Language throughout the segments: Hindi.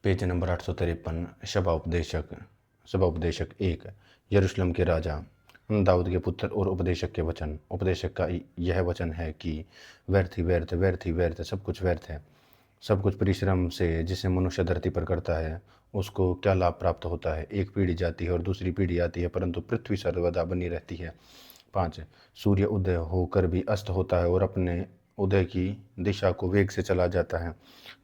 Page number 853। सभा उपदेशक 1। यरूशलेम के राजा दाऊद के पुत्र और उपदेशक के वचन। उपदेशक का यह वचन है कि व्यर्थ ही व्यर्थ, व्यर्थ ही व्यर्थ, सब कुछ व्यर्थ है। सब कुछ परिश्रम से जिसे मनुष्य धरती पर करता है उसको क्या लाभ प्राप्त होता है। एक पीढ़ी जाती है और दूसरी पीढ़ी आती है, परंतु पृथ्वी सर्वदा बनी रहती है। 5। सूर्य उदय होकर भी अस्त होता है और अपने उदय की दिशा को वेग से चला जाता है।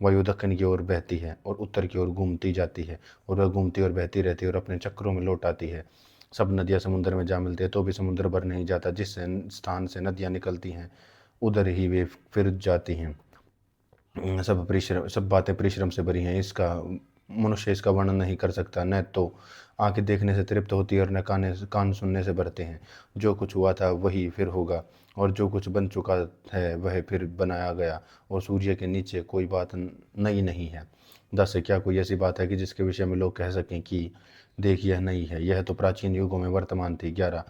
वायु दक्षिण की ओर बहती है और उत्तर की ओर घूमती जाती है, और वह घूमती और बहती रहती है और अपने चक्रों में लौट आती है। सब नदियां समुद्र में जा मिलती है तो भी समुद्र भर नहीं जाता। जिस स्थान से नदियां निकलती हैं उधर ही वे फिर जाती हैं। सब बातें परिश्रम से भरी हैं, इसका मनुष्य इसका वर्णन नहीं कर सकता। न तो आंखें देखने से तृप्त होती है और न कान सुनने से भरते हैं। जो कुछ हुआ था वही फिर होगा, और जो कुछ बन चुका है वह फिर बनाया गया, और सूर्य के नीचे कोई बात नई नहीं है। 10। क्या कोई ऐसी बात है कि जिसके विषय में लोग कह सकें कि देख यह नई है, यह तो प्राचीन युगों में वर्तमान थी। 11।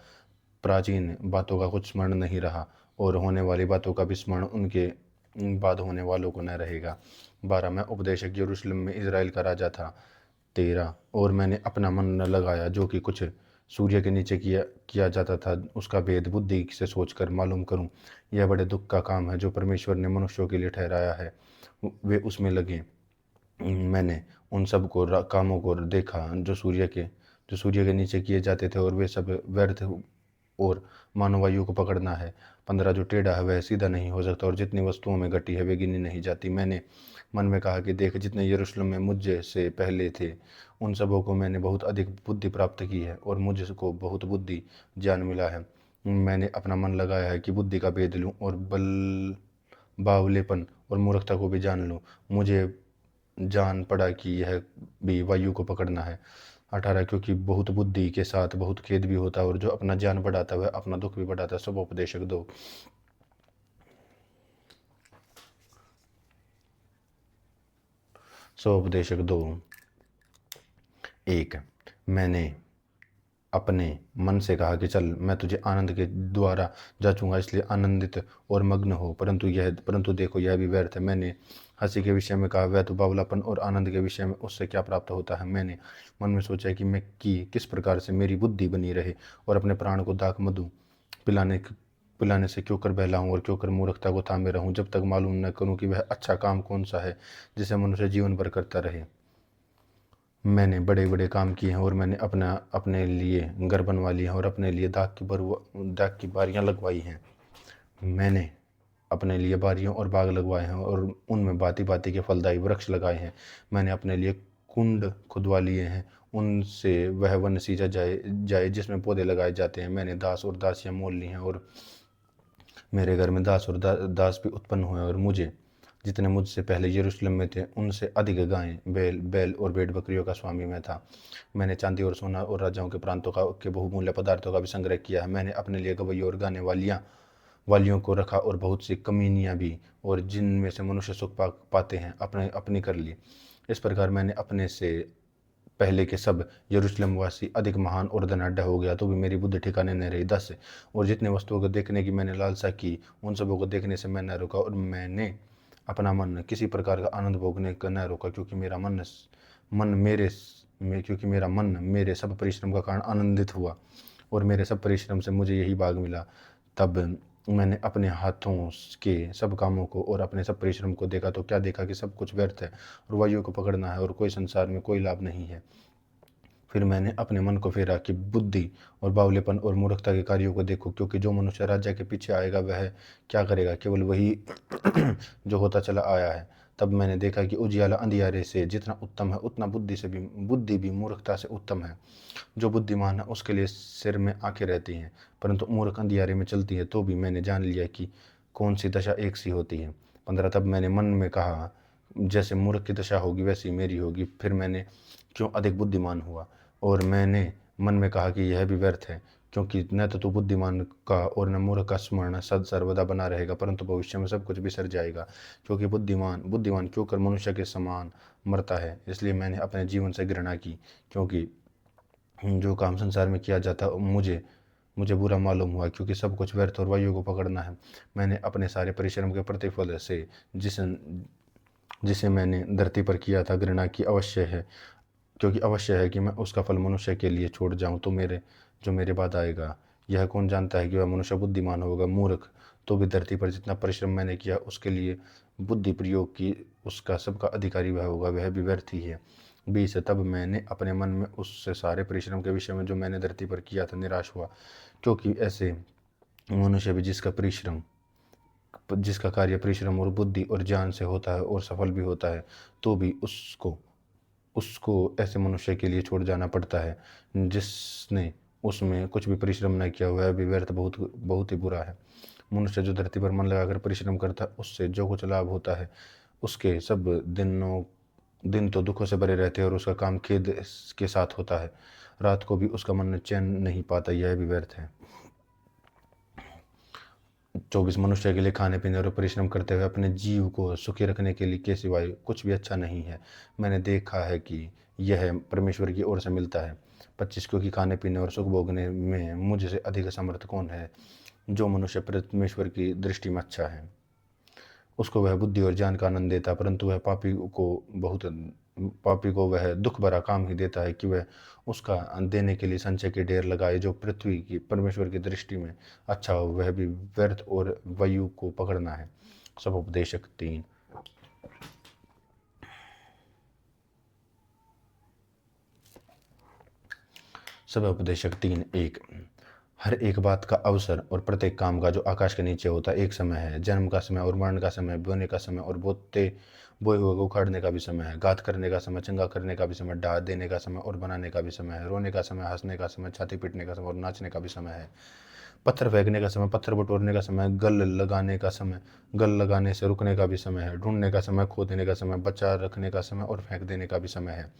प्राचीन बातों का कुछ स्मरण नहीं रहा, और होने वाली बातों का भी स्मरण उनके बाद होने वालों को न रहेगा। 12। मैं उपदेशक यरूशलेम में इज़राइल का राजा था। 13। और मैंने अपना मन न लगाया जो कि कुछ सूर्य के नीचे किया जाता था उसका भेद बुद्धि से सोचकर मालूम करूं। यह बड़े दुख का काम है जो परमेश्वर ने मनुष्यों के लिए ठहराया है, वे उसमें लगे। मैंने उन सब कामों को देखा जो सूर्य के नीचे किए जाते थे, और वे सब व्यर्थ और मानव वायु को पकड़ना है। 15। जो टेढ़ा है वह सीधा नहीं हो सकता, और जितनी वस्तुओं में घटी है वे गिनी नहीं जाती। मैंने मन में कहा कि देख, जितने यरूशलेम में मुझे से पहले थे उन सबों को मैंने बहुत अधिक बुद्धि प्राप्त की है, और मुझको बहुत बुद्धि ज्ञान मिला है। मैंने अपना मन लगाया है कि बुद्धि का भेद लूँ और बावलेपन और मूर्खता को भी जान लूँ। मुझे जान पड़ा कि यह भी वायु को पकड़ना है। 18। क्योंकि बहुत बुद्धि के साथ बहुत खेद भी होता है, और जो अपना ज्ञान बढ़ाता है वह अपना दुख भी बढ़ाता है। सब उपदेशक 2। सब उपदेशक 2। 1। मैंने अपने मन से कहा कि चल, मैं तुझे आनंद के द्वारा जांचूंगा, इसलिए आनंदित और मग्न हो। परंतु देखो, यह भी व्यर्थ है। मैंने हंसी के विषय में कहा, वह तो बावलापन, और आनंद के विषय में उससे क्या प्राप्त होता है। मैंने मन में सोचा कि किस प्रकार से मेरी बुद्धि बनी रहे, और अपने प्राण को दाख मधु पिलाने से क्यों कर बहलाऊं और क्यों कर मूर्खता को थामे रहूं, जब तक मालूम न करूं कि वह अच्छा काम कौन सा है जिसे मनुष्य जीवन भर करता रहे। मैंने बड़े बड़े काम किए हैं, और मैंने अपने लिए घर बनवा लिए हैं, और अपने लिए दाग की बारियां लगवाई हैं। मैंने अपने लिए बारियों और बाग लगवाए हैं, और उनमें भांति भांति के फलदायी वृक्ष लगाए हैं। मैंने अपने लिए कुंड खुदवा लिए हैं, उनसे वह वन सींचा जाए जिसमें पौधे लगाए जाते हैं। मैंने दास और दासियां मोल ली हैं, और मेरे घर में दास और दास भी उत्पन्न हुए, और जितने मुझसे पहले यरूशलेम में थे उनसे अधिक गायें, बैल और भेड़ बकरियों का स्वामी मैं था। मैंने चांदी और सोना और राजाओं के प्रांतों के बहुमूल्य पदार्थों का भी संग्रह किया है। मैंने अपने लिए गवैयों और गाने वालियों को रखा, और बहुत सी कमीनियां भी, और जिनमें से मनुष्य सुख पाते हैं, अपनी कर ली। इस प्रकार मैंने अपने से पहले के सब यरूशलेम वासी अधिक महान और धनाढ्य हो गया, तो भी मेरी बुद्धि ठिकाने न रही। 10। और जितने वस्तुओं को देखने की मैंने लालसा की उन सबों को देखने से मैं न रुका, और मैंने अपना मन किसी प्रकार का आनंद भोगने का न रोका, क्योंकि मेरा मन मेरे सब परिश्रम का कारण आनंदित हुआ, और मेरे सब परिश्रम से मुझे यही भाग मिला। तब मैंने अपने हाथों के सब कामों को और अपने सब परिश्रम को देखा, तो क्या देखा कि सब कुछ व्यर्थ है, और वायु को पकड़ना है, और कोई संसार में कोई लाभ नहीं है। फिर मैंने अपने मन को फेरा कि बुद्धि और बावलेपन और मूर्खता के कार्यों को देखो, क्योंकि जो मनुष्य राजा के पीछे आएगा वह क्या करेगा, केवल वही जो होता चला आया है। तब मैंने देखा कि उजियाला अंधियारे से जितना उत्तम है उतना बुद्धि भी मूर्खता से उत्तम है। जो बुद्धिमान है उसके लिए सिर में आंखें रहती हैं, परंतु मूर्ख अंधियारे में चलती है। तो भी मैंने जान लिया कि कौन सी दशा एक सी होती है। 15। तब मैंने मन में कहा, जैसे मूर्ख की दशा होगी वैसी मेरी होगी। फिर मैंने क्यों अधिक बुद्धिमान हुआ, और मैंने मन में कहा कि यह भी व्यर्थ है, क्योंकि न तो तू बुद्धिमान का और न मूर्ख का स्मरण सर्वदा बना रहेगा, परंतु भविष्य में सब कुछ बिसर जाएगा। क्योंकि बुद्धिमान क्यों कर मनुष्य के समान मरता है। इसलिए मैंने अपने जीवन से घृणा की, क्योंकि जो काम संसार में किया जाता मुझे बुरा मालूम हुआ, क्योंकि सब कुछ व्यर्थ और वायु को पकड़ना है। मैंने अपने सारे परिश्रम के प्रतिफल से जिस जिसे मैंने धरती पर किया था घृणा की अवश्य है, क्योंकि अवश्य है कि मैं उसका फल मनुष्य के लिए छोड़ जाऊं तो मेरे बाद आएगा, यह कौन जानता है कि वह मनुष्य बुद्धिमान होगा। मूर्ख, तो भी धरती पर जितना परिश्रम मैंने किया उसके लिए बुद्धि प्रयोग की उसका सबका अधिकारी वह होगा, वह भी व्यर्थ ही है। 20 तब मैंने अपने मन में उससे सारे परिश्रम के विषय में जो मैंने धरती पर किया था निराश हुआ, क्योंकि ऐसे मनुष्य भी जिसका कार्य परिश्रम और बुद्धि और ज्ञान से होता है और सफल भी होता है, तो भी उसको उसको ऐसे मनुष्य के लिए छोड़ जाना पड़ता है जिसने उसमें कुछ भी परिश्रम नहीं किया हुआ है, भी व्यर्थ बहुत बहुत ही बुरा है। मनुष्य जो धरती पर मन लगाकर परिश्रम करता है उससे जो कुछ लाभ होता है, उसके सब दिन तो दुखों से भरे रहते हैं और उसका काम खेद के साथ होता है। रात को भी उसका मन चैन नहीं पाता, यह भी व्यर्थ है। 24 मनुष्य के लिए खाने पीने और परिश्रम करते हुए अपने जीव को सुखी रखने के लिए के सिवाय कुछ भी अच्छा नहीं है। मैंने देखा है कि यह परमेश्वर की ओर से मिलता है। 25 क्योंकि खाने पीने और सुख भोगने में मुझसे अधिक समर्थ कौन है। जो मनुष्य परमेश्वर की दृष्टि में अच्छा है उसको वह बुद्धि और ज्ञान का आनंद देता है, परंतु वह पापी को वह दुख भरा काम ही देता है कि वह उसका देने के लिए संचय के ढेर लगाए। जो पृथ्वी की परमेश्वर की दृष्टि में अच्छा हो वह भी व्यर्थ और वायु को पकड़ना है। सब उपदेशक 3। सब उपदेशक 3:1। हर एक बात का अवसर और प्रत्येक काम का जो आकाश के नीचे होता है एक समय है। जन्म का समय और मरण का समय, बोने का समय और बोए हुए को उखाड़ने का भी समय है। घात करने का समय, चंगा करने का भी समय, डाह देने का समय और बनाने का भी समय है। रोने का समय, हंसने का समय, छाती पीटने का समय और नाचने का भी समय है। पत्थर फेंकने का समय, पत्थर बटोरने का समय, गल लगाने का समय, गल लगाने से रुकने का भी समय है। ढूंढने का समय, खो देने का समय, बचा रखने का समय और फेंक देने का भी समय है।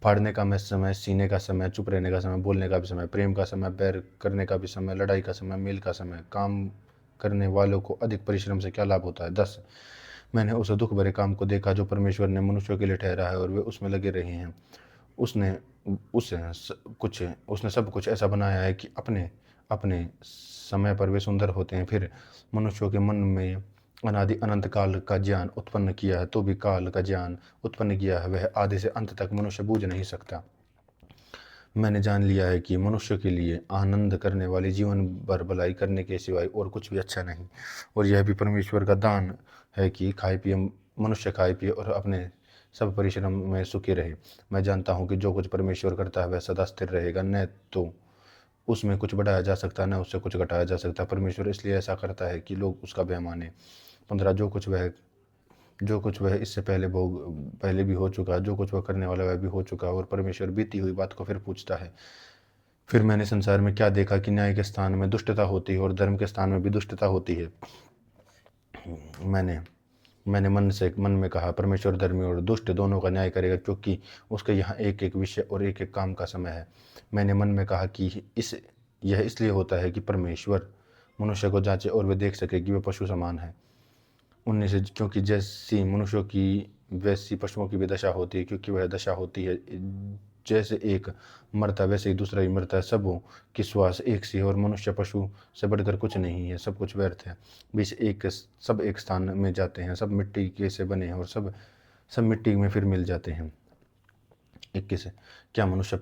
फाड़ने का समय, सीने का समय, चुप रहने का समय, बोलने का भी समय, प्रेम का समय, बैर करने का भी समय, लड़ाई का समय, मेल का समय। काम करने वालों को अधिक परिश्रम से क्या लाभ होता है। 10 मैंने उस दुख भरे काम को देखा जो परमेश्वर ने मनुष्यों के लिए ठहरा है और वे उसमें लगे रहे हैं। उसने उसने सब कुछ ऐसा बनाया है कि अपने अपने समय पर वे सुंदर होते हैं। फिर मनुष्यों के मन में अनादि अनंत काल का ज्ञान उत्पन्न किया है, तो भी काल का ज्ञान उत्पन्न किया है वह आदि से अंत तक मनुष्य बूझ नहीं सकता। मैंने जान लिया है कि मनुष्य के लिए आनंद करने वाली जीवन भर भलाई करने के सिवाय और कुछ भी अच्छा नहीं, और यह भी परमेश्वर का दान है कि मनुष्य खाए पिए और अपने सब परिश्रम में सुखी रहे। मैं जानता हूँ कि जो कुछ परमेश्वर करता है वह सदा स्थिर रहेगा, न तो उसमें कुछ बढ़ाया जा सकता है न उससे कुछ घटाया जा सकता। परमेश्वर इसलिए ऐसा करता है कि लोग उसका भय माने। 15 जो कुछ वह इससे पहले भी हो चुका, जो कुछ वह करने वाला वह भी हो चुका, और परमेश्वर बीती हुई बात को फिर पूछता है। फिर मैंने संसार में क्या देखा कि न्याय के स्थान में दुष्टता होती है और धर्म के स्थान में भी दुष्टता होती है। मैंने मैंने मन में कहा परमेश्वर धर्मी और दुष्ट दोनों का न्याय करेगा, क्योंकि उसके यहाँ एक एक विषय और एक एक काम का समय है। मैंने मन में कहा कि यह इसलिए होता है कि परमेश्वर मनुष्य को जांचे और वे देख सके कि वे पशु समान है। 19 क्योंकि जैसी मनुष्यों की वैसी पशुओं की भी दशा होती है, क्योंकि वह दशा होती है जैसे एक मरता वैसे ही दूसरा ही मरता है। सबों की श्वास एक सी है और मनुष्य पशु से बढ़कर कुछ नहीं है, सब कुछ व्यर्थ है। सब एक स्थान में जाते हैं, सब मिट्टी के से बने हैं और सब सब मिट्टी में फिर मिल जाते हैं। 21 क्या मनुष्य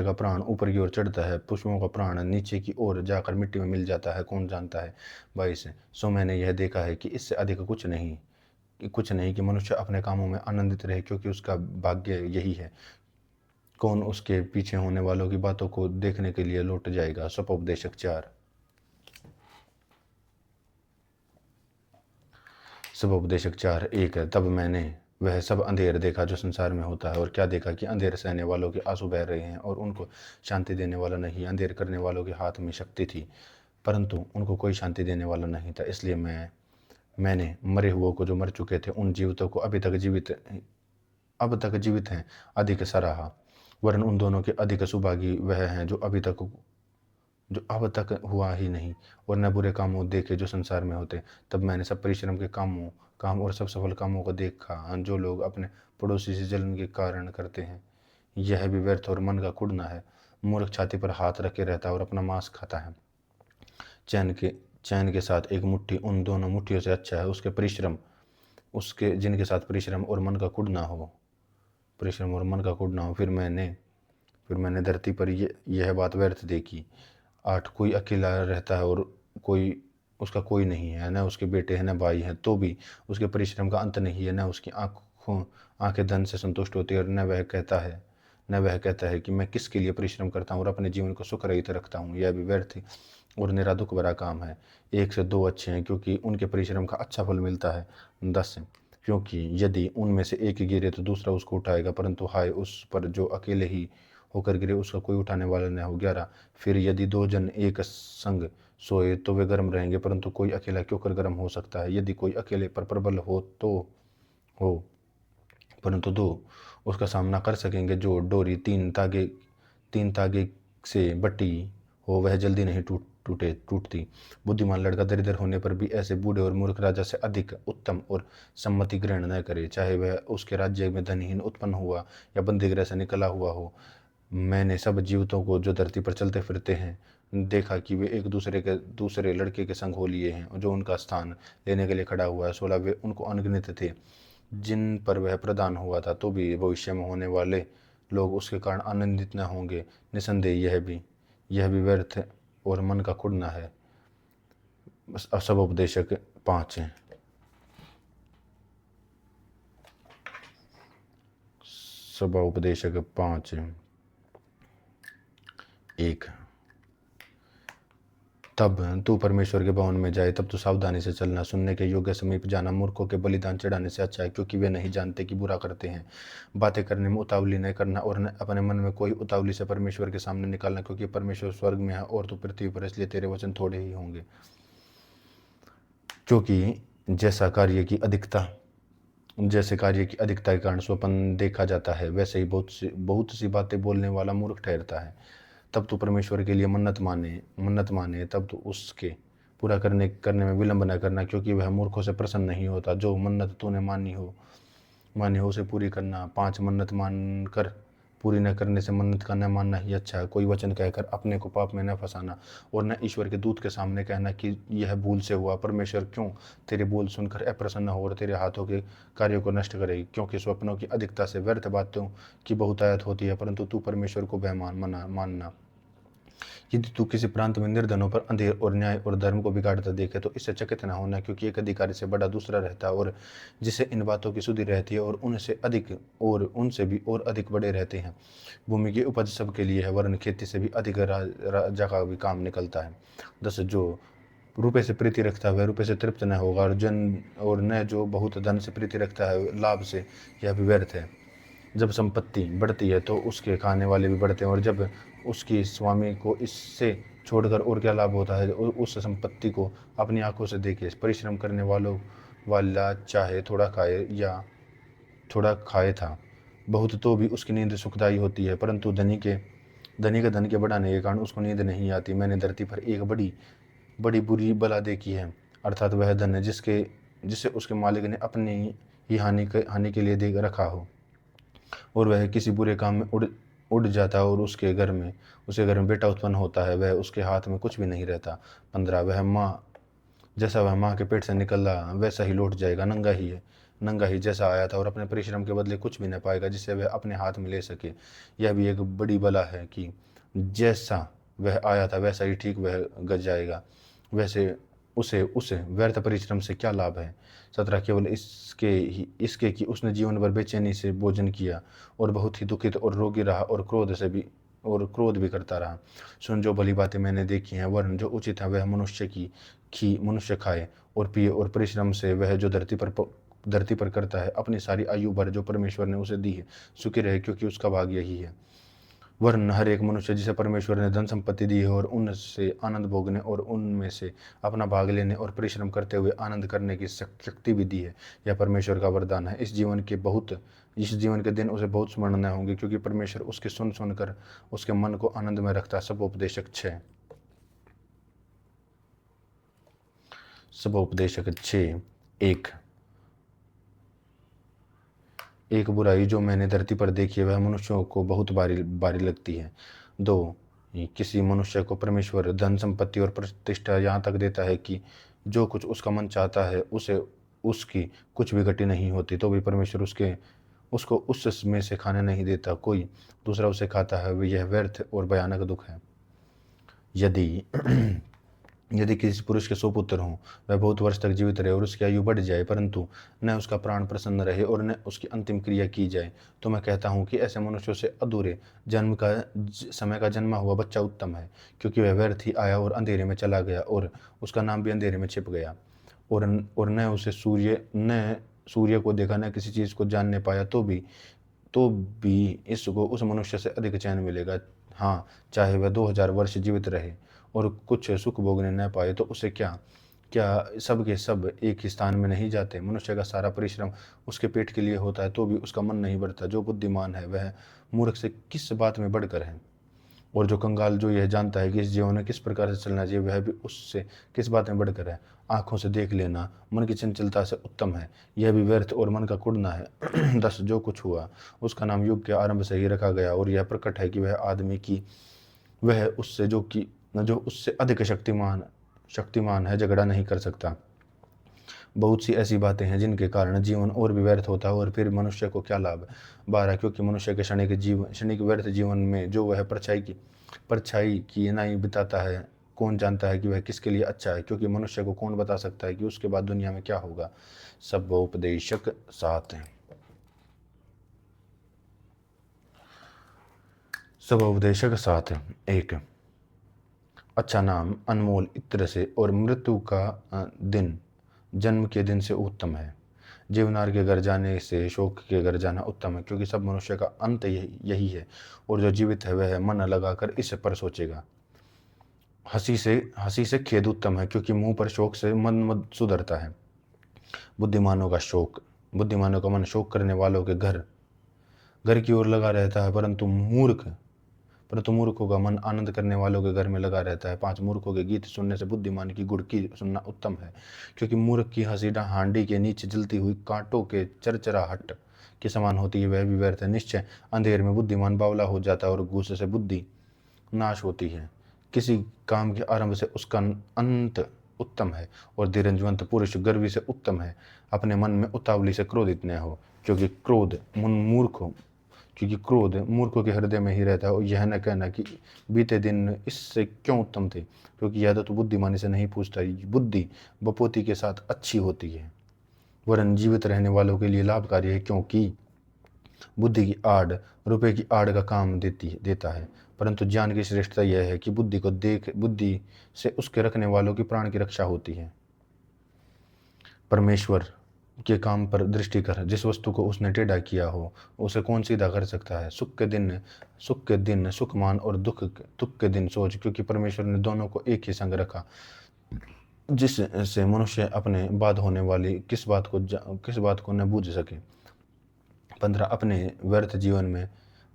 का प्राण ऊपर की ओर चढ़ता है, पशुओं का प्राण नीचे की ओर जाकर मिट्टी में मिल जाता है, कौन जानता है। 22 सो मैंने यह देखा है कि इससे अधिक कुछ नहीं कि मनुष्य अपने कामों में आनंदित रहे, क्योंकि उसका भाग्य यही है। कौन उसके पीछे होने वालों की बातों को देखने के लिए लौट जाएगा। स्वोपदेशक 4। स्वोपदेशक 4:1 तब मैंने वह सब अंधेर देखा जो संसार में होता है, और क्या देखा कि अंधेर सहने वालों के आंसू बह रहे हैं और उनको शांति देने वाला नहीं। अंधेर करने वालों के हाथ में शक्ति थी, परंतु उनको कोई शांति देने वाला नहीं था। इसलिए मैंने मरे हुओं को जो मर चुके थे उन जीवितों को अब तक जीवित हैं अधिक सराहा, वरन उन दोनों के अधिक सुभागी वह हैं जो अब तक हुआ ही नहीं और न बुरे कामों देखे जो संसार में होते। तब मैंने सब परिश्रम के काम और सब सफल कामों को देखा जो लोग अपने पड़ोसी से जलन के कारण करते हैं, यह भी व्यर्थ और मन का कुड़ना है। मूर्ख छाती पर हाथ रखे रहता है और अपना मांस खाता है। चैन के साथ एक मुट्ठी उन दोनों मुट्ठियों से अच्छा है उसके परिश्रम उसके जिनके साथ परिश्रम और मन का कुढ़ ना हो, परिश्रम और मन का कुढ़ ना हो। फिर मैंने धरती पर यह बात व्यर्थ देखी। 8 कोई अकेला रहता है और कोई उसका कोई नहीं है, न उसके बेटे हैं न भाई हैं, तो भी उसके परिश्रम का अंत नहीं है। न उसकी आंखें धन से संतुष्ट होती है, और न वह कहता है कि मैं किसके लिए परिश्रम करता हूँ और अपने जीवन को सुख रहित रखता हूँ। यह भी व्यर्थ और निरा दुख भरा काम है। 1 से 2 अच्छे हैं, क्योंकि उनके परिश्रम का अच्छा फल मिलता है। 10, क्योंकि यदि उनमें से एक गिरे तो दूसरा उसको उठाएगा, परंतु हाय उस पर जो अकेले ही होकर गिरे, उसका कोई उठाने वाला न हो। 11, फिर यदि 2 जन एक संग सोए तो वे गर्म रहेंगे, परंतु कोई अकेला क्यों कर गर्म हो सकता है। यदि कोई अकेले पर प्रबल हो तो हो, परंतु 2 उसका सामना कर सकेंगे। जो डोरी 3 तागे से बटी हो, वह जल्दी नहीं टूटती। बुद्धिमान लड़का दरिद्र होने पर भी ऐसे बूढ़े और मूर्ख राजा से अधिक उत्तम और सम्मति ग्रहण न करे, चाहे वह उसके राज्य में धनहीन उत्पन्न हुआ या बंदीगृह से निकला हुआ हो। मैंने सब जीवतों को जो धरती पर चलते फिरते हैं देखा कि वे एक दूसरे लड़के के संग हो लिए हैं, जो उनका स्थान लेने के लिए खड़ा हुआ है। 16 वे उनको अनगिनत थे जिन पर वह प्रदान हुआ था, तो भी भविष्य में होने वाले लोग उसके कारण आनंदित न होंगे। निसंदेह यह भी व्यर्थ और मन का कुढ़ना है। सब उपदेशक 5 है। सभा उपदेशक 5 1, तब तू परमेश्वर के भवन में जाए, तब तू सावधानी से चलना। सुनने के योग्य समीप जाना मूर्खों के बलिदान चढ़ाने से अच्छा है, क्योंकि वे नहीं जानते कि बुरा करते हैं। बातें करने में उतावली नहीं करना, और न अपने मन में कोई उतावली से परमेश्वर के सामने निकालना, क्योंकि परमेश्वर स्वर्ग में है और तू पृथ्वी पर, इसलिए तेरे वचन थोड़े ही होंगे। क्योंकि जैसे कार्य की अधिकता के कारण स्वप्न देखा जाता है, वैसे ही बहुत सी बातें बोलने वाला मूर्ख ठहरता है। तब तू परमेश्वर के लिए मन्नत माने, तब तू उसके पूरा करने में विलंब न करना, क्योंकि वह मूर्खों से प्रसन्न नहीं होता। जो मन्नत तूने मानी हो उसे पूरी करना। 5, मन्नत मान कर पूरी न करने से मन्नत का न मानना ही अच्छा है। कोई वचन कहकर अपने को पाप में न फंसाना, और न ईश्वर के दूत के सामने कहना कि यह भूल से हुआ। परमेश्वर क्यों तेरे बोल सुनकर अप्रसन्न हो और तेरे हाथों के कार्यों को नष्ट करे, क्योंकि स्वप्नों की अधिकता से व्यर्थ बातों की बहुतायत होती है, परंतु तू परमेश्वर को मानना। यदि तू किसी प्रांत में निर्धनों पर अंधेर और न्याय और धर्म को बिगाड़ता देखे, तो इससे चकित न होना, क्योंकि एक अधिकारी से बड़ा दूसरा रहता है, और जिसे इन बातों की सुधि रहती है, और उनसे भी और अधिक बड़े रहते हैं। भूमि की उपज सबके लिए है, वरन खेती से भी अधिक राजा का भी काम निकलता है। 10, जो रुपये से प्रीति रखता है वह रुपये से तृप्त न होगा, और न जो बहुत धन से प्रीति रखता है लाभ से, यह भी व्यर्थ है। जब संपत्ति बढ़ती है तो उसके खाने वाले भी बढ़ते हैं, और जब उसकी स्वामी को इससे छोड़कर और क्या लाभ होता है। उस संपत्ति को अपनी आंखों से देखे। परिश्रम करने वाला चाहे थोड़ा खाए था बहुत, तो भी उसकी नींद सुखदायी होती है, परंतु धनी का धन के बढ़ाने के कारण उसको नींद नहीं आती। मैंने धरती पर एक बड़ी बुरी बला देखी है, अर्थात वह धन जिसे उसके मालिक ने अपनी ही हानि के लिए दे रखा हो, और वह किसी बुरे काम में उड़ जाता है, और उसके घर में बेटा उत्पन्न होता है, वह उसके हाथ में कुछ भी नहीं रहता। 15, जैसा वह माँ के पेट से निकला वैसा ही लौट जाएगा, नंगा ही जैसा आया था, और अपने परिश्रम के बदले कुछ भी न पाएगा जिसे वह अपने हाथ में ले सके। यह भी एक बड़ी बला है कि जैसा वह आया था वैसा ही ठीक वह गज जाएगा। वैसे उसे व्यर्थ परिश्रम से क्या लाभ है। 17, केवल इसके कि उसने जीवन भर बेचैनी से भोजन किया, और बहुत ही दुखित और रोगी रहा, और क्रोध भी करता रहा। सुन, जो भली बातें मैंने देखी हैं, वरन जो उचित है वह मनुष्य खाए और पिए, और परिश्रम से वह जो धरती पर करता है अपनी सारी आयु भर जो परमेश्वर ने उसे दी है सुखी रहे, क्योंकि उसका भाग यही है। वरन हर एक मनुष्य जिसे परमेश्वर ने धन संपत्ति दी है, और उनसे आनंद भोगने और उनमें से अपना भाग लेने और परिश्रम करते हुए आनंद करने की शक्ति भी दी है। यह परमेश्वर का वरदान है। इस जीवन के दिन उसे बहुत स्मरणीय होंगे, क्योंकि परमेश्वर उसके सुनकर उसके मन को आनंद में रखता है। सब उपदेशक 6 1, एक बुराई जो मैंने धरती पर देखी है, वह मनुष्यों को बहुत भारी लगती है। 2, किसी मनुष्य को परमेश्वर धन संपत्ति और प्रतिष्ठा यहाँ तक देता है कि जो कुछ उसका मन चाहता है उसे उसकी कुछ भी गति नहीं होती, तो भी परमेश्वर उसको उसमें से खाने नहीं देता, कोई दूसरा उसे खाता है, वह यह व्यर्थ और भयानक दुख है। यदि यदि किसी पुरुष के 100 पुत्र हों, वह बहुत वर्ष तक जीवित रहे और उसकी आयु बढ़ जाए, परंतु न उसका प्राण प्रसन्न रहे और न उसकी अंतिम क्रिया की जाए, तो मैं कहता हूँ कि ऐसे मनुष्यों से अधूरे समय का जन्मा हुआ बच्चा उत्तम है, क्योंकि वह व्यर्थ ही आया और अंधेरे में चला गया और उसका नाम भी अंधेरे में छिप गया। और न सूर्य को देखा, न किसी चीज़ को जानने पाया, तो भी इसको उस मनुष्य से अधिक चैन मिलेगा। हाँ, चाहे वह 2000 वर्ष जीवित रहे और कुछ सुख भोगने न पाए, तो उसे क्या क्या सब के सब एक ही स्थान में नहीं जाते। मनुष्य का सारा परिश्रम उसके पेट के लिए होता है, तो भी उसका मन नहीं बढ़ता। जो बुद्धिमान है वह मूर्ख से किस बात में बढ़कर है, और जो कंगाल जो यह जानता है कि इस जीवन में किस प्रकार से चलना चाहिए, वह भी उससे किस बात में बढ़कर है। आंखों से देख लेना मन की चंचलता से उत्तम है, यह भी व्यर्थ और मन का कुढ़ना है। 10 जो कुछ हुआ उसका नाम युग के आरंभ से ही रखा गया, और यह प्रकट है कि वह आदमी की वह उससे जो उससे अधिक शक्तिमान है झगड़ा नहीं कर सकता। बहुत सी ऐसी बातें हैं जिनके कारण जीवन और भी व्यर्थ होता है, और फिर मनुष्य को क्या लाभ। 12 क्योंकि मनुष्य के क्षणिक व्यर्थ जीवन में जो वह परछाई की नाई बिताता है, कौन जानता है कि वह किसके लिए अच्छा है, क्योंकि मनुष्य को कौन बता सकता है कि उसके बाद दुनिया में क्या होगा। सबोपदेशक 7। सबोपदेशक 7। 1। अच्छा नाम अनमोल इत्र से और मृत्यु का दिन जन्म के दिन से उत्तम है। जीवनार के घर जाने से शोक के घर जाना उत्तम है, क्योंकि सब मनुष्य का अंत यही है, और जो जीवित है वह मन लगाकर इस पर सोचेगा। हंसी से खेद उत्तम है, क्योंकि मुंह पर शोक से मन मत सुधरता है। बुद्धिमानों का मन शोक करने वालों के घर की ओर लगा रहता है, परंतु मूर्खों का मन आनंद करने वालों के घर में लगा रहता है। 5 मूर्खों के गीत सुनने से बुद्धिमान की गुड़की सुनना उत्तम है, क्योंकि मूर्ख की हंसी हांडी के नीचे जलती हुई कांटों के चरचराहट के समान होती है, वह भी व्यर्थ है। निश्चय अंधेर में बुद्धिमान बावला हो जाता है, और गुस्से से बुद्धि नाश होती है। किसी काम के आरंभ से उसका अंत उत्तम है, और धीरजवंत पुरुष गर्वी से उत्तम है। अपने मन में उतावली से क्रोधित न हो, क्योंकि क्रोध मूर्खों के हृदय में ही रहता है। और यह न कहना कि बीते दिन इससे क्यों उत्तम थे, क्योंकि यह तो बुद्धिमानी से नहीं पूछता। बुद्धि बपोती के साथ अच्छी होती है, वरन जीवित रहने वालों के लिए लाभकारी है, क्योंकि बुद्धि की आड़ रुपए की आड़ का काम देता है। परंतु ज्ञान की श्रेष्ठता यह है कि बुद्धि से उसके रखने वालों की प्राण की रक्षा होती है। परमेश्वर के काम पर दृष्टि कर, जिस वस्तु को उसने टेढ़ा किया हो उसे कौन सीधा कर सकता है। सुख के दिन सुख मान, और दुख के दिन सोच, क्योंकि परमेश्वर ने दोनों को एक ही संग रखा, जिससे मनुष्य अपने बाद होने वाली किस बात को न बूझ सके। 15 अपने व्यर्थ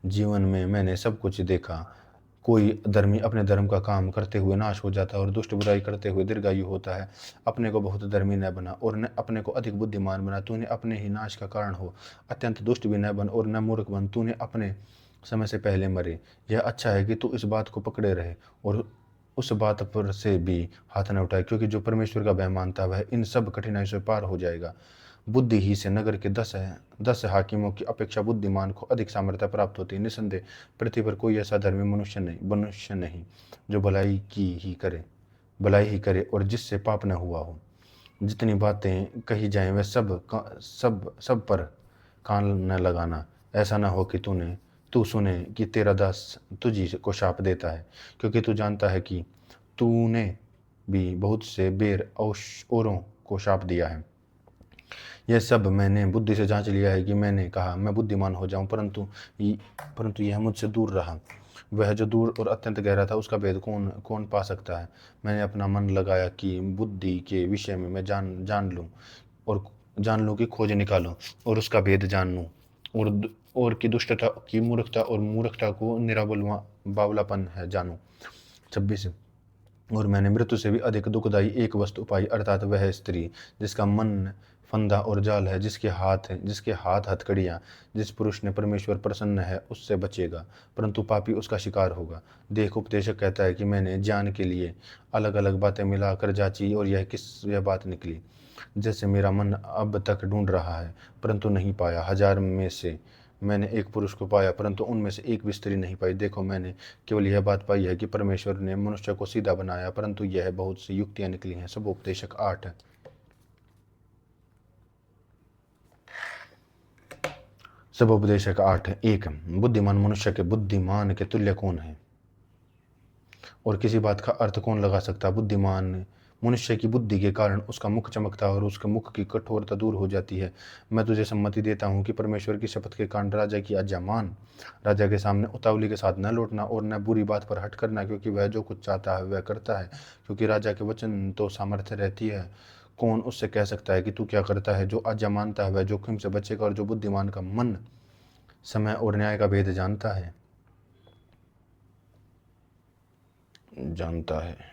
जीवन में मैंने सब कुछ देखा। कोई धर्मी अपने धर्म का काम करते हुए नाश हो जाता है, और दुष्ट बुराई करते हुए दीर्घायु होता है। अपने को बहुत धर्मी न बना, और न अपने को अधिक बुद्धिमान बना, तूने अपने ही नाश का कारण हो। अत्यंत दुष्ट भी न बन और न मूर्ख बन, तूने अपने समय से पहले मरे। यह अच्छा है कि तू इस बात को पकड़े रहे और उस बात पर से भी हाथ न उठाए, क्योंकि जो परमेश्वर का भय मानता वह इन सब कठिनाइयों से पार हो जाएगा। बुद्धि ही से नगर के 10 हाकिमों की अपेक्षा बुद्धिमान को अधिक सामर्थ्य प्राप्त होती है। निसंदेह पृथ्वी पर कोई ऐसा धर्मी मनुष्य नहीं जो भलाई ही करे और जिससे पाप न हुआ हो। जितनी बातें कही जाएं वह सब पर कान न लगाना। ऐसा न हो कि तू सुने कि तेरा दास तुझी को शाप देता है, क्योंकि तू जानता है कि तूने भी बहुत से औरों को शाप दिया है। यह सब मैंने बुद्धि से जांच लिया है कि मैंने कहा मैं बुद्धिमान हो जाऊं, परंतु यह मुझसे दूर रहा। वह जो दूर और अत्यंत गहरा था उसका भेद कौन पा सकता है। मैंने अपना मन लगाया कि बुद्धि के विषय में मैं जान लूं कि खोज निकालूं और उसका भेद जान लूं, और कि दुष्टता की मूर्खता और मूर्खता को बावलापन है जानूं। 26 और मैंने मृत्यु से भी अधिक दुखदायी एक वस्तु पाई, अर्थात वह स्त्री जिसका मन फंदा और जाल है, जिसके हाथ हथकड़ियाँ। जिस पुरुष ने परमेश्वर प्रसन्न है उससे बचेगा, परंतु पापी उसका शिकार होगा। देख, उपदेशक कहता है कि मैंने ज्ञान के लिए अलग अलग बातें मिलाकर जांची, और यह बात निकली। जैसे मेरा मन अब तक ढूंढ रहा है परंतु नहीं पाया। 1000 में से मैंने एक पुरुष को पाया परंतु उनमें से एक भी स्त्री नहीं पाई। देखो मैंने केवल यह बात पाई है कि परमेश्वर ने मनुष्य को सीधा बनाया, परंतु यह बहुत सी युक्तियां निकली हैं। सब उपदेशक 8। सब उपदेशक 8 1। बुद्धिमान मनुष्य के बुद्धिमान के तुल्य कौन है और किसी बात का अर्थ कौन लगा सकता। बुद्धिमान मनुष्य की बुद्धि के कारण उसका मुख चमकता है और उसके मुख की कठोरता दूर हो जाती है। मैं तुझे सम्मति देता हूँ कि परमेश्वर की शपथ के कारण राजा की आज्ञा मान। राजा के सामने उतावली के साथ न लौटना और न बुरी बात पर हट करना, क्योंकि वह जो कुछ चाहता है वह करता है। क्योंकि राजा के वचन तो सामर्थ्य रहती है, कौन उससे कह सकता है कि तू क्या करता है। जो आज्ञा मानता है वह जोखिम से बचेगा, और जो बुद्धिमान का मन समय और न्याय का भेद जानता है।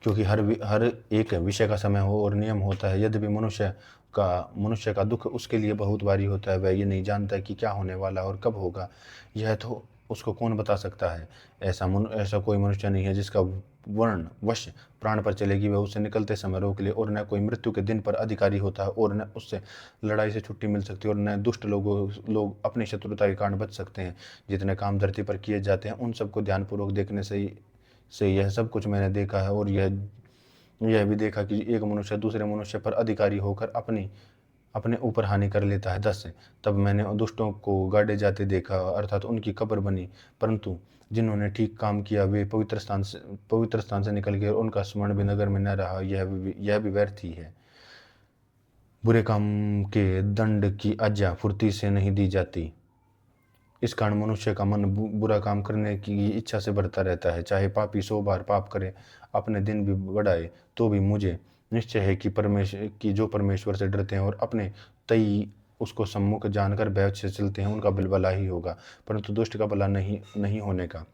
क्योंकि हर एक विषय का समय हो और नियम होता है। यद्यपि मनुष्य का दुख उसके लिए बहुत भारी होता है, वह ये नहीं जानता कि क्या होने वाला और कब होगा। यह तो उसको कौन बता सकता है। ऐसा कोई मनुष्य नहीं है जिसका वर्ण वश प्राण पर चलेगी, वह उससे निकलते समय रोक ले। और न कोई मृत्यु के दिन पर अधिकारी होता है, और न उससे लड़ाई से छुट्टी मिल सकती है, और न दुष्ट लोग अपनी शत्रुता के कारण बच सकते हैं। जितने काम धरती पर किए जाते हैं उन सबको ध्यानपूर्वक देखने से यह सब कुछ मैंने देखा है। और यह भी देखा कि एक मनुष्य दूसरे मनुष्य पर अधिकारी होकर अपने ऊपर हानि कर लेता है। 10। तब मैंने दुष्टों को गाड़े जाते देखा, अर्थात उनकी कब्र बनी, परंतु जिन्होंने ठीक काम किया वे पवित्र स्थान से निकल गए, और उनका स्मरण भी नगर में न रहा। यह भी व्यर्थ ही है। बुरे काम के दंड की आज्ञा फुर्ती से नहीं दी जाती। इस कारण मनुष्य का मन बुरा काम करने की इच्छा से बढ़ता रहता है। चाहे पापी 100 बार पाप करे, अपने दिन भी बढ़ाए, तो भी मुझे निश्चय है कि जो परमेश्वर से डरते हैं और अपने तय उसको सम्मुख जानकर भय से चलते हैं, उनका भला ही होगा। परंतु दुष्ट का भला नहीं होने का,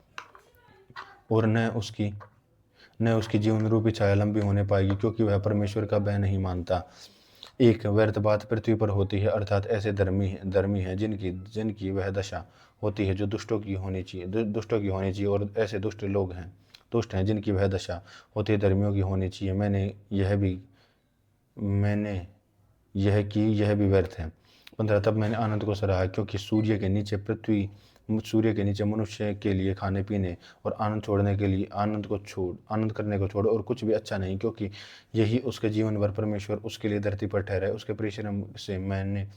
और न उसकी जीवन रूपी छाया लंबी होने पाएगी, क्योंकि वह परमेश्वर का भय नहीं मानता। एक व्यर्थ बात पृथ्वी पर होती है, अर्थात ऐसे धर्मी हैं जिनकी वह दशा होती है जो दुष्टों की होनी चाहिए, और ऐसे दुष्ट हैं जिनकी वह दशा होती है धर्मियों की होनी चाहिए। मैंने यह भी व्यर्थ है। 15। तब मैंने आनंद को सराहा, क्योंकि सूर्य के नीचे मनुष्य के लिए खाने पीने और आनंद करने को छोड़ और कुछ भी अच्छा नहीं, क्योंकि यही उसके जीवन भर परमेश्वर उसके लिए धरती पर ठहरा है। उसके परिश्रम से मैंने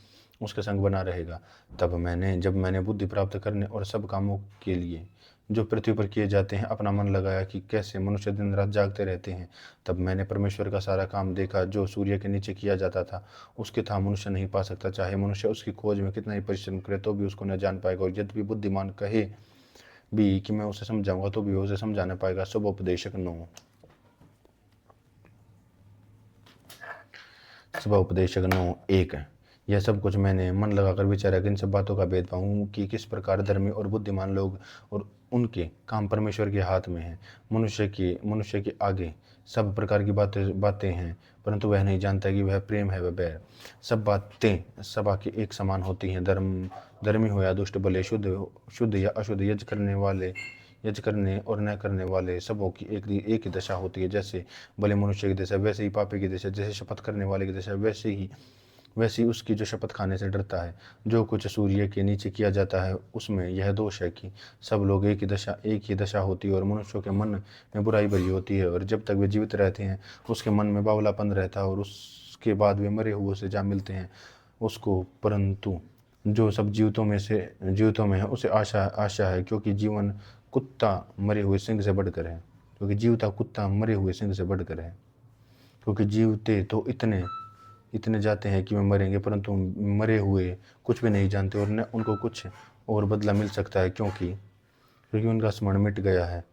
उसके संग बना रहेगा। जब मैंने बुद्धि प्राप्त करने और सब कामों के लिए जो पृथ्वी पर किए जाते हैं अपना मन लगाया कि कैसे मनुष्य दिन रात जागते रहते हैं, तब मैंने परमेश्वर का सारा काम देखा जो सूर्य के नीचे किया जाता था। उसके था मनुष्य नहीं पा सकता। चाहे मनुष्य उसकी खोज में कितना ही परिश्रम करे तो भी उसको न जान पाएगा, और यद्यपि बुद्धिमान कहे भी कि मैं उसे समझाऊंगा तो भी उसे समझा न पाएगा। शुभ उपदेशक 9। शुभ उपदेशक 9 1। यह सब कुछ मैंने मन लगाकर विचारा कि इन सब बातों का भेद पाऊँ कि किस प्रकार धर्मी और बुद्धिमान लोग और उनके काम परमेश्वर के हाथ में हैं। मनुष्य के आगे सब प्रकार की बातें हैं, परंतु वह नहीं जानता कि वह प्रेम है वह बैर। सब बातें सभा की एक समान होती हैं। धर्मी हो या दुष्ट, भले शुद्ध या अशुद्ध, यज करने और न करने वाले सबों की एक ही दशा होती है। जैसे भले मनुष्य की दशा वैसे ही पापी की दशा, जैसे शपथ करने वाले की दशा वैसे ही उसकी जो शपथ खाने से डरता है। जो कुछ सूर्य के नीचे किया जाता है उसमें यह दोष है कि सब लोग एक ही दशा होती है, और मनुष्यों के मन में बुराई भरी होती है, और जब तक वे जीवित रहते हैं उसके मन में बावलापन रहता है, और उसके बाद वे मरे हुए से जा मिलते हैं उसको। परंतु जो सब जीवितों में है उसे आशा है, क्योंकि कुत्ता मरे हुए सिंह से बढ़कर है जीवता कुत्ता मरे हुए सिंह से बढ़कर है। क्योंकि जीवते तो इतने जाते हैं कि वे मरेंगे, परंतु मरे हुए कुछ भी नहीं जानते, और न उनको कुछ और बदला मिल सकता है, क्योंकि उनका स्मरण मिट गया है।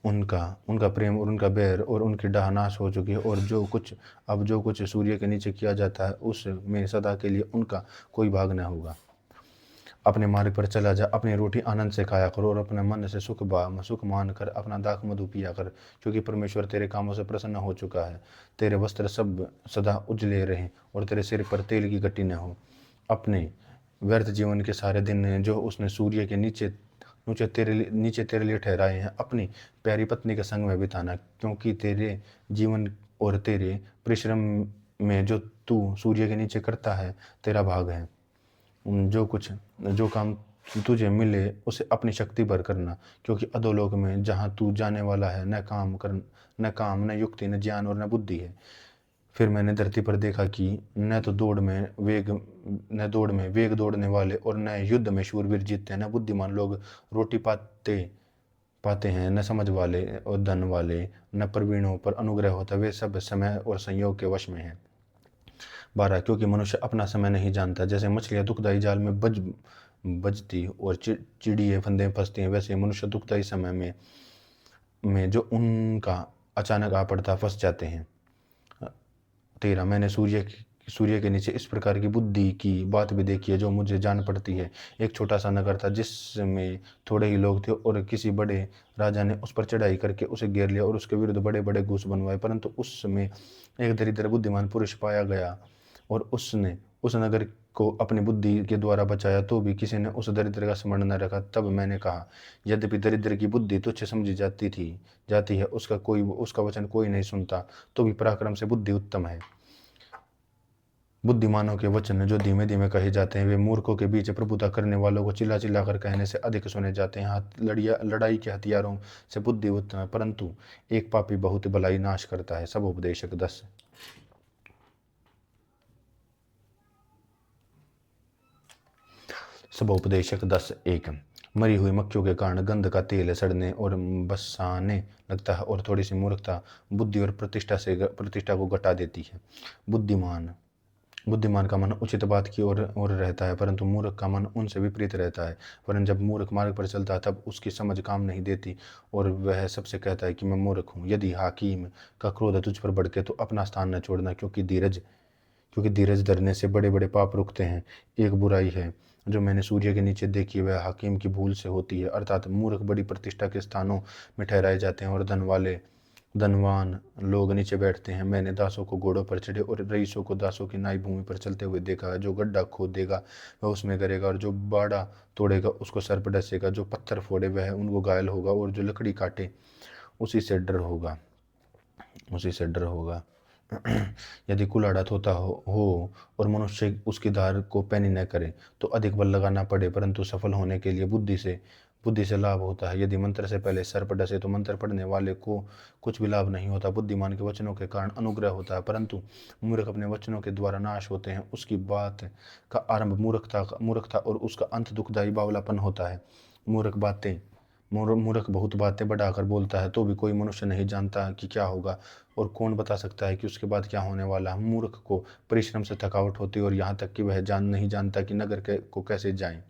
उनका प्रेम और उनका बैर और उनकी डाह नाश हो चुकी है, और जो कुछ सूर्य के नीचे किया जाता है उसमें सदा के लिए उनका कोई भाग न होगा। अपने मार्ग पर चला जा, अपनी रोटी आनंद से खाया कर, और अपने मन से सुख मान कर अपना दाख मधु पिया कर, क्योंकि परमेश्वर तेरे कामों से प्रसन्न हो चुका है। तेरे वस्त्र सब सदा उजले रहें, और तेरे सिर पर तेल की गट्टी न हो। अपने व्यर्थ जीवन के सारे दिन जो उसने सूर्य के नीचे तेरे लिए ठहराए हैं, अपनी प्यारी पत्नी के संग में बिताना, क्योंकि तेरे जीवन और तेरे परिश्रम में जो तू सूर्य के नीचे करता है तेरा भाग है। जो काम तुझे मिले उसे अपनी शक्ति भर करना, क्योंकि अधोलोक में जहाँ तू जाने वाला है न युक्ति न ज्ञान और न बुद्धि है। फिर मैंने धरती पर देखा कि न दौड़ में वेग दौड़ने वाले और न युद्ध में शूरवीर जीतते हैं, न बुद्धिमान लोग रोटी पाते पाते हैं, न समझ वाले और धन वाले, न प्रवीणों पर अनुग्रह होता, वे सब समय और संयोग के वश में हैं। 12 क्योंकि मनुष्य अपना समय नहीं जानता। जैसे मछलियां दुखदाई जाल में बजती और चिड़िए फंदे में फंसती हैं, वैसे मनुष्य दुखदाई समय में जो उनका अचानक आ पड़ता फंस जाते हैं। 13 मैंने सूर्य के नीचे इस प्रकार की बुद्धि की बात भी देखी है जो मुझे जान पड़ती है। एक छोटा सा नगर था जिसमें थोड़े ही लोग थे, और किसी बड़े राजा ने उस पर चढ़ाई करके उसे घेर लिया और उसके विरुद्ध बड़े बड़े घूस बनवाए, परंतु उसमें एक दरिद्र बुद्धिमान पुरुष पाया गया और उसने उस नगर को अपनी बुद्धि के द्वारा बचाया, तो भी किसी ने उस दरिद्र का स्मरण न रखा। तब मैंने कहा, यद्यपि दरिद्र की बुद्धि तुच्छ समझी जाती है, उसका वचन कोई नहीं सुनता, तो भी पराक्रम से बुद्धि उत्तम है। बुद्धिमानों के वचन जो धीमे धीमे कहे जाते हैं, वे मूर्खों के बीच प्रभुता करने वालों को चिल्ला चिल्ला कर कहने से अधिक सुने जाते हैं। लड़ाई के हथियारों से बुद्धि उत्तम है, परंतु एक पापी बहुत भलाई नाश करता है। सब उपदेशक 10 सबोपदेशक 10:1 मरी हुई मक्खियों के कारण गंध का तेल सड़ने और बसाने लगता है, और थोड़ी सी मूर्खता बुद्धि और प्रतिष्ठा को घटा देती है। बुद्धिमान का मन उचित बात की ओर रहता है, परंतु मूर्ख का मन उनसे विपरीत रहता है। वरन जब मूर्ख मार्ग पर चलता है तब उसकी समझ काम नहीं देती और वह सबसे कहता है कि मैं मूर्ख हूँ। यदि हाकिम का क्रोध तुझ पर भड़के तो अपना स्थान न छोड़ना, क्योंकि धीरज धरने से बड़े बड़े पाप रुकते हैं। एक बुराई है जो मैंने सूर्य के नीचे देखी, वह हाकिम की भूल से होती है, अर्थात मूर्ख बड़ी प्रतिष्ठा के स्थानों में ठहराए जाते हैं और धनवान लोग नीचे बैठते हैं। मैंने दासों को घोड़ों पर चढ़े और रईसों को दासों की नाई भूमि पर चलते हुए देखा। जो गड्ढा खोदेगा वह उसमें गिरेगा, और जो बाड़ा तोड़ेगा उसको सर पर डसेगा। जो पत्थर फोड़े वह उनको घायल होगा, और जो लकड़ी काटे उसी से डर होगा। यदि कुल्हाड़ा होता हो और मनुष्य उसकी धार को पैनी न करे तो अधिक बल लगाना पड़े, परंतु सफल होने के लिए बुद्धि से लाभ होता है। यदि मंत्र से पहले सर पर डसे तो मंत्र पढ़ने वाले को कुछ भी लाभ नहीं होता। बुद्धिमान के वचनों के कारण अनुग्रह होता है, परंतु मूर्ख अपने वचनों के द्वारा नाश होते हैं। उसकी बात का आरंभ मूर्खता और उसका अंत दुखदायी बावलापन होता है। मूर्ख बहुत बातें बढ़ाकर बोलता है, तो भी कोई मनुष्य नहीं जानता कि क्या होगा, और कौन बता सकता है कि उसके बाद क्या होने वाला है। मूर्ख को परिश्रम से थकावट होती है, और यहाँ तक कि वह नहीं जानता कि को कैसे जाए।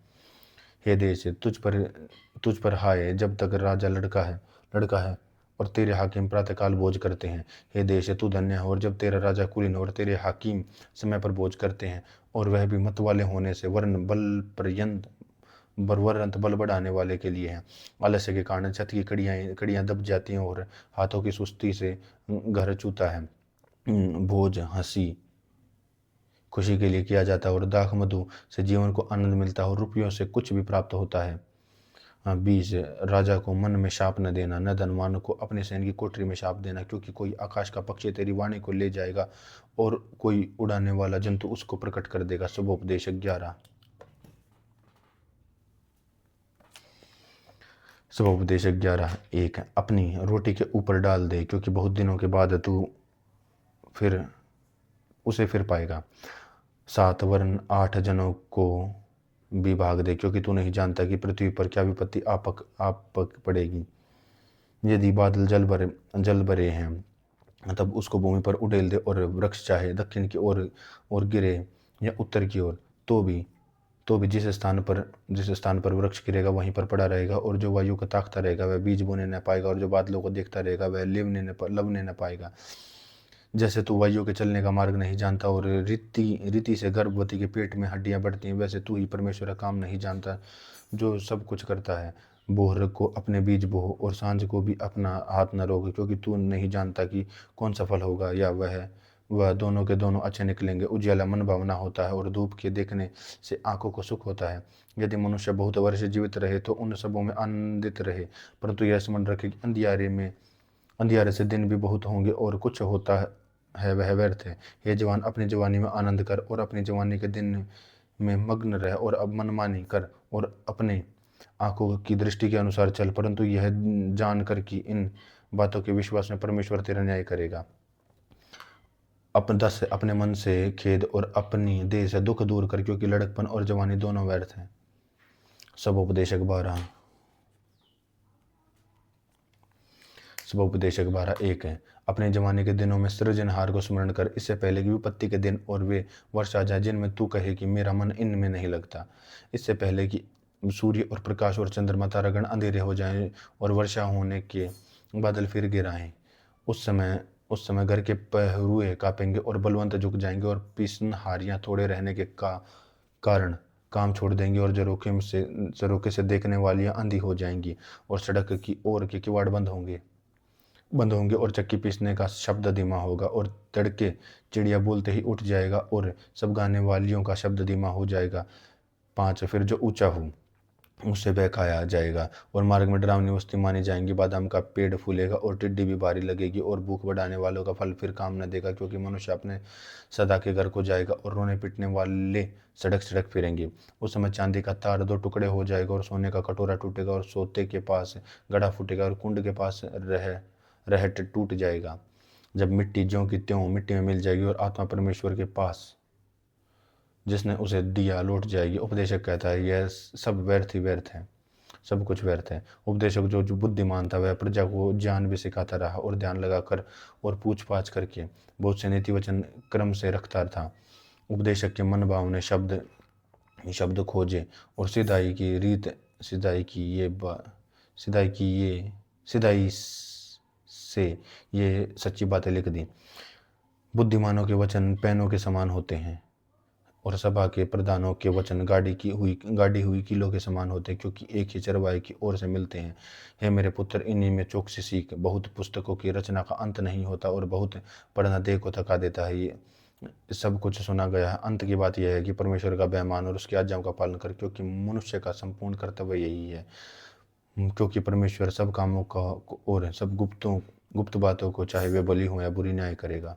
हे देश, तुझ पर हाय जब तक राजा लड़का है और तेरे हाकिम प्रातःकाल भोज करते हैं। हे देश, तू धन्य है और जब तेरा राजा कुलीन और तेरे हाकिम समय पर भोज करते हैं, और वह भी मत वाले होने से, वरन बल बढ़ाने वाले के लिए है। आलस्य के कारण छत की कड़ियां दब जाती हैं और हाथों की सुस्ती से घर चूता है। भोज हंसी खुशी के लिए किया जाता है, और दाख मधु से जीवन को आनंद मिलता है, और रुपयों से कुछ भी प्राप्त होता है। 20 राजा को मन में शाप न देना, न धनवान को अपने सैन की कोठरी में शाप देना, क्योंकि कोई आकाश का पक्षी तेरी वाणी को ले जाएगा और कोई उड़ाने वाला जंतु उसको प्रकट कर देगा। शुभोपदेशक 11 1 अपनी रोटी के ऊपर डाल दे, क्योंकि बहुत दिनों के बाद तू उसे फिर पाएगा। 7 वरन 8 जनों को भी भाग दे, क्योंकि तू नहीं जानता कि पृथ्वी पर क्या विपत्ति आप पड़ेगी। यदि बादल जल भरे हैं तब उसको भूमि पर उड़ेल दे, और वृक्ष चाहे दक्षिण की ओर गिरे या उत्तर की ओर, तो भी जिस स्थान पर वृक्ष गिरेगा वहीं पर पड़ा रहेगा। और जो वायु को ताकता रहेगा वह बीज बोने न पाएगा, और जो बादलों को देखता रहेगा वह लवने न पाएगा। जैसे तू वायु के चलने का मार्ग नहीं जानता और रीति से गर्भवती के पेट में हड्डियां बढ़ती हैं, वैसे तू ही परमेश्वर का काम नहीं जानता जो सब कुछ करता है। बोहर को अपने बीज बो और सांझ को भी अपना हाथ न रोक, क्योंकि तू नहीं जानता कि कौन सफल होगा या वह दोनों के दोनों अच्छे निकलेंगे। उजियाला मन भावना होता है और धूप के देखने से आंखों को सुख होता है। यदि मनुष्य बहुत वर्ष जीवित रहे तो उन सबों में आनंदित रहे, परंतु यह स्मरण रखे कि अंधियारे से दिन भी बहुत होंगे और कुछ होता है वह व्यर्थ है। हे जवान, अपनी जवानी में आनंद कर और अपनी जवानी के दिन में मग्न रह और अब मनमानी कर और अपने आंखों की दृष्टि के अनुसार चल, परंतु यह जानकर कि इन बातों के विश्वास में परमेश्वर तेरा न्याय करेगा। अपने मन से खेद और अपनी देह से दुख दूर कर, क्योंकि लड़कपन और जवानी दोनों व्यर्थ हैं। सबोपदेशक 12 सबोपदेशक 12:1 है। अपने जवानी के दिनों में सृजनहार को स्मरण कर, इससे पहले कि विपत्ति के दिन और वे वर्ष आ जाए जिनमें तू कहे कि मेरा मन इनमें नहीं लगता। इससे पहले कि सूर्य और प्रकाश और चंद्रमा तारागण अंधेरे हो जाएं और वर्षा होने के बादल फिर गिराएं। उस समय घर के पहरुए कांपेंगे और बलवंत झुक जाएंगे और पीसनहारियां थोड़े रहने के कारण काम छोड़ देंगे और झरोखे से देखने वालियां अंधी हो जाएंगी और सड़क की ओर के किवाड़ बंद होंगे और चक्की पीसने का शब्द धीमा होगा और तड़के चिड़िया बोलते ही उठ जाएगा और सब गाने वालियों का शब्द धीमा हो जाएगा। 5 फिर जो ऊंचा हो उससे बहकाया जाएगा और मार्ग में डरावनी वस्ती मानी जाएंगी। बादाम का पेड़ फूलेगा और टिड्डी भी बारी लगेगी और भूख बढ़ाने वालों का फल फिर काम न देगा, क्योंकि मनुष्य अपने सदा के घर को जाएगा और रोने पीटने वाले सड़क सड़क फिरेंगे। उस समय चांदी का तार 2 टुकड़े हो जाएगा और सोने का कटोरा टूटेगा और सोते के पास गड्ढा फूटेगा और कुंड के पास रहट टूट जाएगा। जब मिट्टी ज्यों की त्यों मिट्टी में मिल जाएगी और आत्मा परमेश्वर के पास जिसने उसे दिया लौट जाएगी। उपदेशक कहता है, यह सब व्यर्थ ही व्यर्थ है, सब कुछ व्यर्थ है। उपदेशक जो बुद्धिमान था वह प्रजा को ज्ञान भी सिखाता रहा और ध्यान लगाकर और पूछ पाछ करके बहुत से नीति वचन क्रम से रखता था। उपदेशक के मन भाव ने शब्द खोजे और सिधाई से ये सच्ची बातें लिख दी। बुद्धिमानों के वचन पेनों के समान होते हैं और सभा के प्रधानों के वचन गाड़ी हुई कीलों के समान होते हैं, क्योंकि एक ही चरवाहे की ओर से मिलते हैं। हे मेरे पुत्र, इन्हीं में चौकसी सीख। बहुत पुस्तकों की रचना का अंत नहीं होता और बहुत पढ़ना देह को थका देता है। ये सब कुछ सुना गया है। अंत की बात यह है कि परमेश्वर का भय मान और उसकी आज्ञाओं का पालन कर, क्योंकि मनुष्य का संपूर्ण कर्तव्य यही है। क्योंकि परमेश्वर सब कामों का और सब गुप्त बातों को, चाहे वे भली हो या बुरी, न्याय करेगा।